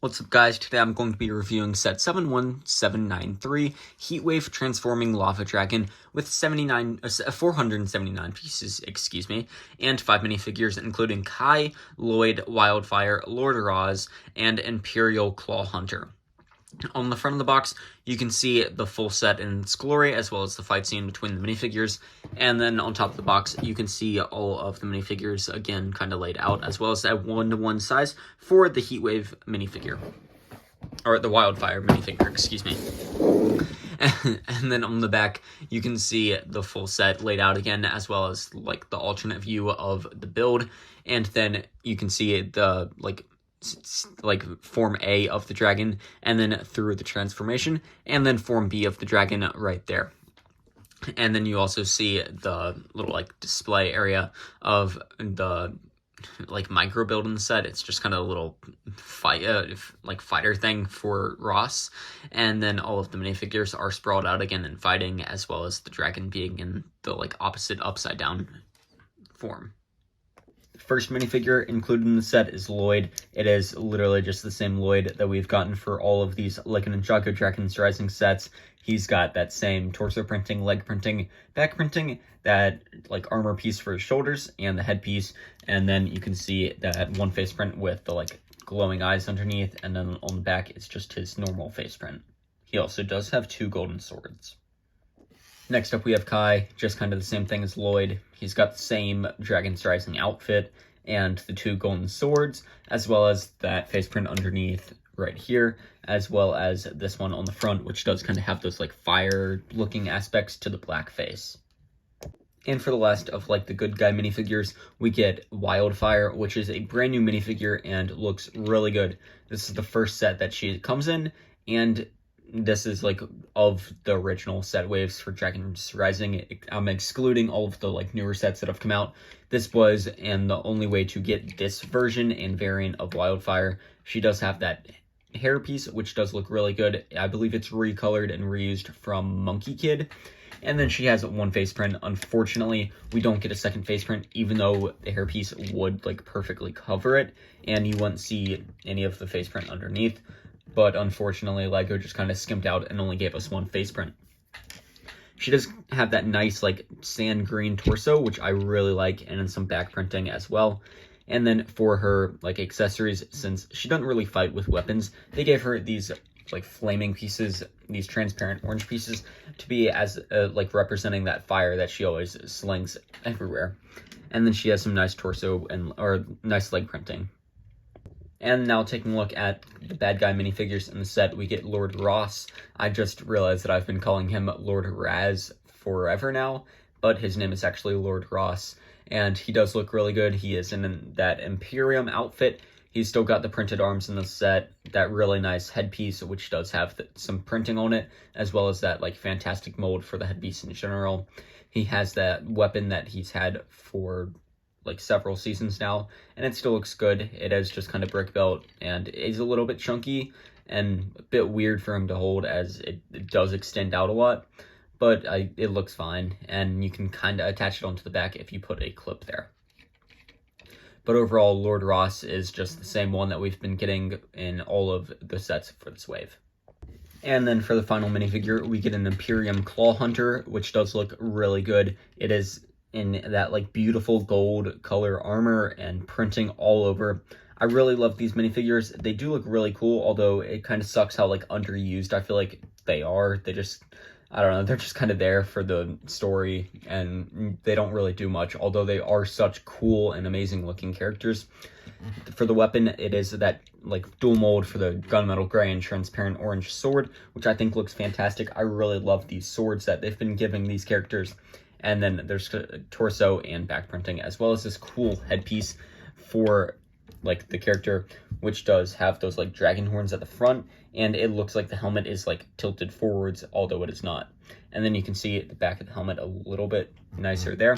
What's up, guys? Today I'm going to be reviewing set 71793 Heatwave Transforming Lava Dragon with 479 pieces, and 5 minifigures including Kai, Lloyd, Wildfire, Lord Roz, and Imperial Claw Hunter. On the front of the box, you can see the full set in its glory, as well as the fight scene between the minifigures. And then on top of the box, you can see all of the minifigures, again, kind of laid out, as well as that 1-to-1 size for the Heatwave minifigure. Or the Wildfire minifigure, And then on the back, you can see the full set laid out again, as well as, like, the alternate view of the build. And then you can see the, like Form A of the dragon, and then through the transformation, and then Form B of the dragon right there. And then you also see the little, like, display area of the, like, micro build in the set. It's just kind of a little fighter thing for Ross. And then all of the minifigures are sprawled out again and fighting, as well as the dragon being in the, like, opposite upside down form. First minifigure included in the set is Lloyd. It is literally just the same Lloyd that we've gotten for all of these like Ninjago Dragon's Rising sets. He's got that same torso printing, leg printing, back printing, that like armor piece for his shoulders, and the headpiece. And then you can see that one face print with the like glowing eyes underneath, and then on the back it's just his normal face print. He also does have 2 golden swords. Next up, we have Kai, just kind of the same thing as Lloyd. He's got the same Dragon's Rising outfit and the 2 golden swords, as well as that face print underneath right here, as well as this one on the front, which does kind of have those like fire-looking aspects to the black face. And for the last of like the good guy minifigures, we get Wildfire, which is a brand new minifigure and looks really good. This is the first set that she comes in, and this is like of the original set waves for Dragon's Rising. I'm excluding all of the like newer sets that have come out. This was and the only way to get this version and variant of Wildfire. She does have that hair piece, which does look really good. I believe it's recolored and reused from Monkey Kid. And then she has 1 face print. Unfortunately, we don't get a second face print, even though the hairpiece would like perfectly cover it, and you wouldn't see any of the face print underneath. But unfortunately, LEGO just kind of skimped out and only gave us 1 face print. She does have that nice, like, sand green torso, which I really like, and then some back printing as well. And then for her, like, accessories, since she doesn't really fight with weapons, they gave her these, like, flaming pieces, these transparent orange pieces, to be as, like, representing that fire that she always slings everywhere. And then she has some nice torso or nice leg printing. And now taking a look at the bad guy minifigures in the set, we get Lord Ross. I just realized that I've been calling him Lord Raz forever now, but his name is actually Lord Ross, and he does look really good. He is in that Imperium outfit. He's still got the printed arms in the set, that really nice headpiece, which does have some printing on it, as well as that like fantastic mold for the headpiece in general. He has that weapon that he's had for like several seasons now, and it still looks good. It is just kind of brick built and is a little bit chunky and a bit weird for him to hold, as it does extend out a lot, but it looks fine, and you can kind of attach it onto the back if you put a clip there. But overall, Lord Ross is just the same one that we've been getting in all of the sets for this wave. And then for the final minifigure, we get an Imperium Claw Hunter, which does look really good. It is in that like beautiful gold color armor and printing all over. I really love these minifigures. They do look really cool, although it kind of sucks how like underused I feel like they are. They just, I don't know, they're just kind of there for the story, and they don't really do much, although they are such cool and amazing looking characters. For the weapon, it is that like dual mold for the gunmetal gray and transparent orange sword, which I think looks fantastic. I really love these swords that they've been giving these characters. And then there's torso and back printing, as well as this cool headpiece for like the character, which does have those like dragon horns at the front, and it looks like the helmet is like tilted forwards, although it is not. And then you can see the back of the helmet a little bit nicer there,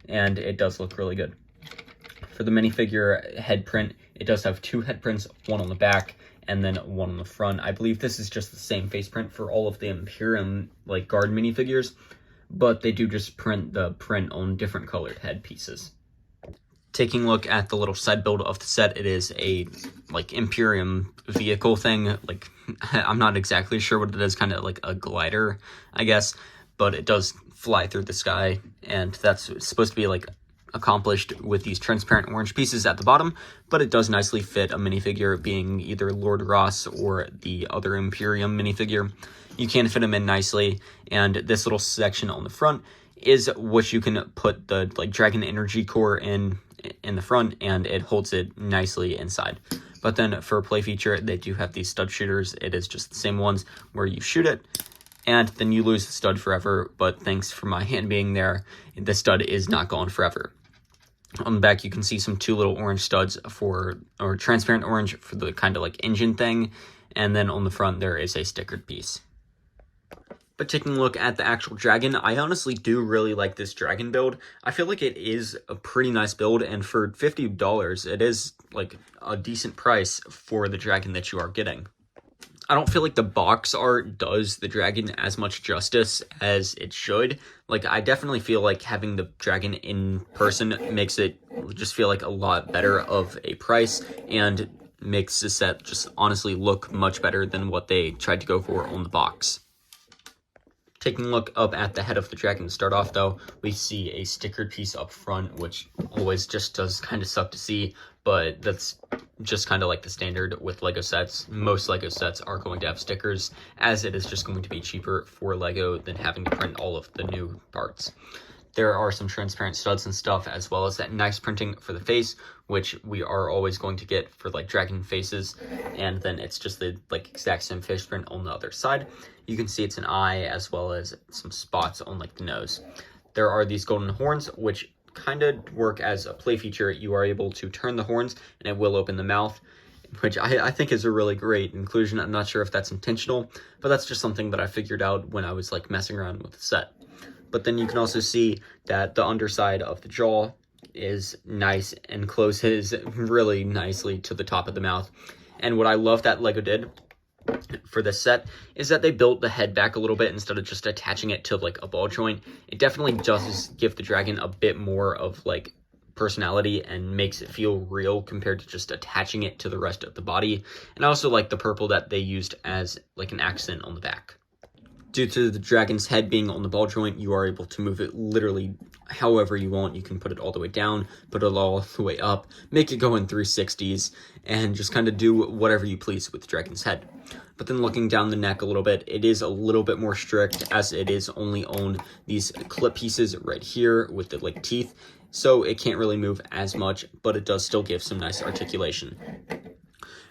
and it does look really good. For the minifigure head print, it does have 2 head prints, 1 on the back and then 1 on the front. I believe this is just the same face print for all of the Imperium like guard minifigures, but they do just print the print on different colored head pieces. Taking a look at the little side build of the set, it is a like Imperium vehicle thing. Like I'm not exactly sure what it is, kind of like a glider, I guess, but it does fly through the sky, and that's supposed to be like accomplished with these transparent orange pieces at the bottom, but it does nicely fit a minifigure, being either Lord Ross or the other Imperium minifigure. You can fit them in nicely, and this little section on the front is what you can put the like dragon energy core in the front, and it holds it nicely inside. But then for a play feature, they do have these stud shooters. It is just the same ones where you shoot it and then you lose the stud forever, but thanks for my hand being there, the stud is not gone forever. On the back, you can see some 2 little orange studs or transparent orange for the kind of like engine thing, and then on the front there is a stickered piece. But taking a look at the actual dragon, I honestly do really like this dragon build. I feel like it is a pretty nice build, and for $50, it is like a decent price for the dragon that you are getting. I don't feel like the box art does the dragon as much justice as it should. Like, I definitely feel like having the dragon in person makes it just feel like a lot better of a price, and makes the set just honestly look much better than what they tried to go for on the box. Taking a look up at the head of the dragon to start off, though, we see a stickered piece up front, which always just does kind of suck to see, but that's just kind of like the standard with LEGO sets. Most LEGO sets are going to have stickers, as it is just going to be cheaper for LEGO than having to print all of the new parts. There are some transparent studs and stuff, as well as that nice printing for the face, which we are always going to get for like dragon faces, and then it's just the like exact same face print on the other side. You can see it's an eye, as well as some spots on like the nose. There are these golden horns, which kind of work as a play feature. You are able to turn the horns and it will open the mouth, which I think is a really great inclusion. I'm not sure if that's intentional, but that's just something that I figured out when I was like messing around with the set. But then you can also see that the underside of the jaw is nice and closes really nicely to the top of the mouth. And what I love that LEGO did for this set is that they built the head back a little bit instead of just attaching it to like a ball joint. It definitely does give the dragon a bit more of like personality and makes it feel real compared to just attaching it to the rest of the body. And I also like the purple that they used as like an accent on the back. Due to the dragon's head being on the ball joint, you are able to move it literally however you want. You can put it all the way down, put it all the way up, make it go in 360s, and just kind of do whatever you please with the dragon's head. But then looking down the neck a little bit, it is a little bit more strict, as it is only on these clip pieces right here with the like teeth, so it can't really move as much, but it does still give some nice articulation.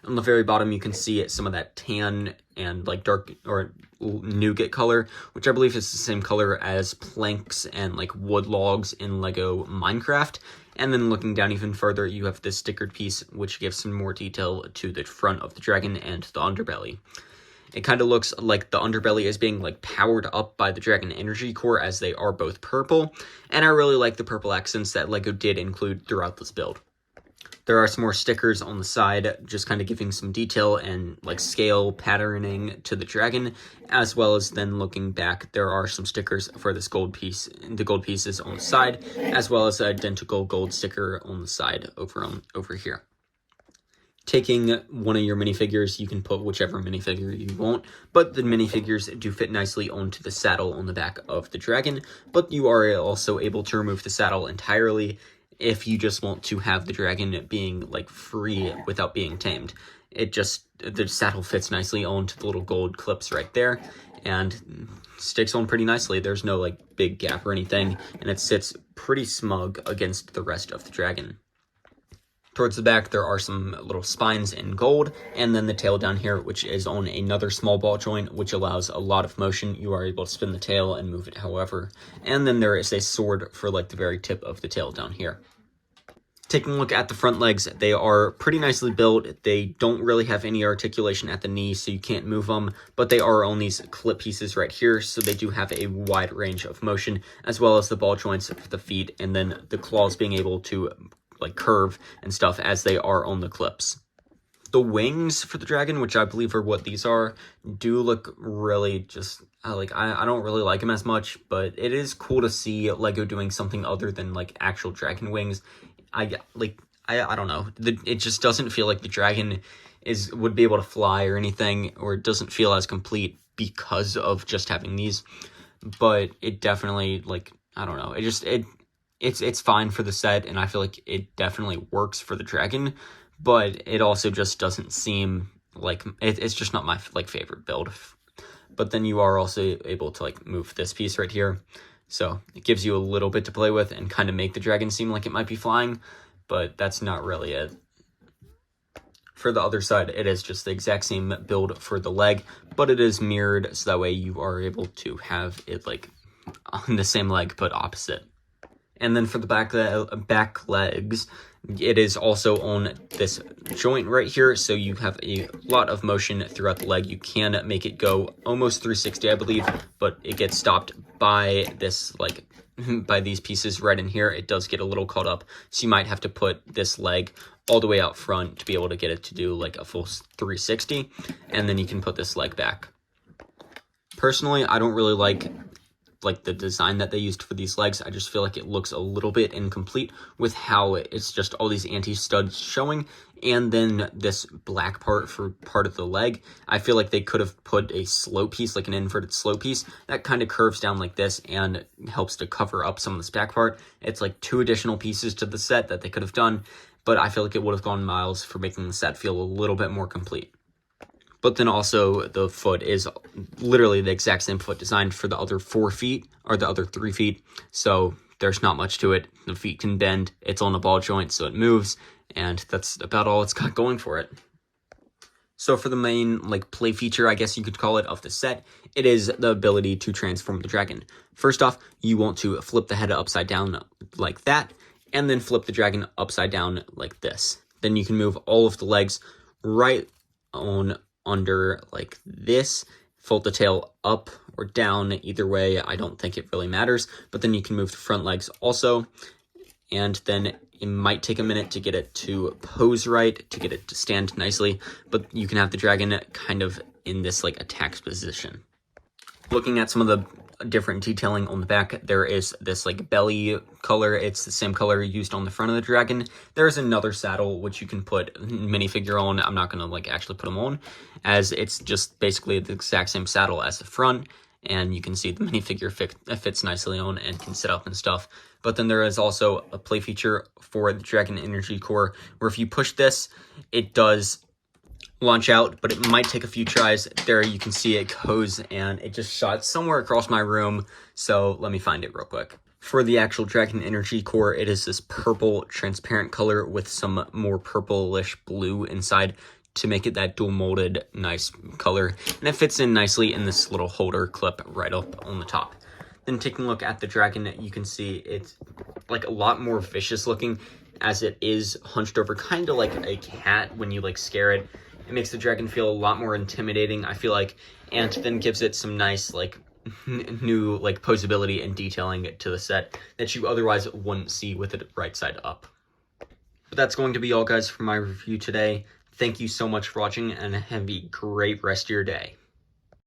On the very bottom, you can see some of that tan and like dark or nougat color, which I believe is the same color as planks and like wood logs in LEGO Minecraft. And then looking down even further, you have this stickered piece, which gives some more detail to the front of the dragon and the underbelly. It kind of looks like the underbelly is being like powered up by the dragon energy core, as they are both purple. And I really like the purple accents that LEGO did include throughout this build. There are some more stickers on the side, just kind of giving some detail and like scale patterning to the dragon, as well as then looking back, there are some stickers for this gold piece, the gold pieces on the side, as well as an identical gold sticker on the side over here. Taking one of your minifigures, you can put whichever minifigure you want, but the minifigures do fit nicely onto the saddle on the back of the dragon, but you are also able to remove the saddle entirely if you just want to have the dragon being like free without being tamed. The saddle fits nicely onto the little gold clips right there and sticks on pretty nicely. There's no like big gap or anything, and it sits pretty smug against the rest of the dragon. Towards the back, there are some little spines in gold, and then the tail down here, which is on another small ball joint, which allows a lot of motion. You are able to spin the tail and move it however. And then there is a sword for like the very tip of the tail down here. Taking a look at the front legs, they are pretty nicely built. They don't really have any articulation at the knee, so you can't move them, but they are on these clip pieces right here, so they do have a wide range of motion, as well as the ball joints for the feet, and then the claws being able to like curve and stuff as they are on the clips. The wings for the dragon, which I believe are what these are, do look really just I don't really like them as much, but it is cool to see LEGO doing something other than like actual dragon wings I don't know. It just doesn't feel like the dragon would be able to fly or anything, or it doesn't feel as complete because of just having these. But it definitely, like, I don't know. It's fine for the set, and I feel like it definitely works for the dragon, but it also just doesn't seem like it's just not my like favorite build. But then you are also able to like move this piece right here, so it gives you a little bit to play with and kind of make the dragon seem like it might be flying, but that's not really it. For the other side, it is just the exact same build for the leg, but it is mirrored, so that way you are able to have it like on the same leg but opposite. And then for the back legs, it is also on this joint right here, so you have a lot of motion throughout the leg. You can make it go almost 360, I believe, but it gets stopped by this, like, by these pieces right in here. It does get a little caught up, so you might have to put this leg all the way out front to be able to get it to do like a full 360, and then you can put this leg back. Personally, I don't really like the design that they used for these legs. I just feel like it looks a little bit incomplete with how it's just all these anti-studs showing, and then this black part for part of the leg. I feel like they could have put a slope piece, like an inverted slope piece, that kind of curves down like this and helps to cover up some of this back part. It's like 2 additional pieces to the set that they could have done, but I feel like it would have gone miles for making the set feel a little bit more complete. But then also the foot is literally the exact same foot designed for the other 4 feet, or the other 3 feet. So there's not much to it. The feet can bend. It's on a ball joint, so it moves. And that's about all it's got going for it. So for the main like play feature, I guess you could call it, of the set, it is the ability to transform the dragon. First off, you want to flip the head upside down like that, and then flip the dragon upside down like this. Then you can move all of the legs right on under like this, fold the tail up or down, either way, I don't think it really matters, but then you can move the front legs also, and then it might take a minute to get it to pose right, to get it to stand nicely, but you can have the dragon kind of in this like attack position. Looking at some of the different detailing on the back, there is this like belly color. It's the same color used on the front of the dragon. There's another saddle which you can put minifigure on. I'm not gonna like actually put them on, as it's just basically the exact same saddle as the front, and you can see the minifigure fits nicely on and can sit up and stuff. But then there is also a play feature for the Dragon Energy Core, where if you push this, it does launch out, but it might take a few tries. There you can see it goes, and it just shot somewhere across my room, so let me find it real quick. For the actual Dragon Energy Core, it is this purple transparent color with some more purplish blue inside to make it that dual molded nice color, and it fits in nicely in this little holder clip right up on the top. Then taking a look at the dragon, you can see it's like a lot more vicious looking, as it is hunched over, kind of like a cat when you like scare it. It makes the dragon feel a lot more intimidating, I feel like, and then gives it some nice like new like posability and detailing to the set that you otherwise wouldn't see with it right side up. But that's going to be all, guys, for my review today. Thank you so much for watching, and have a great rest of your day.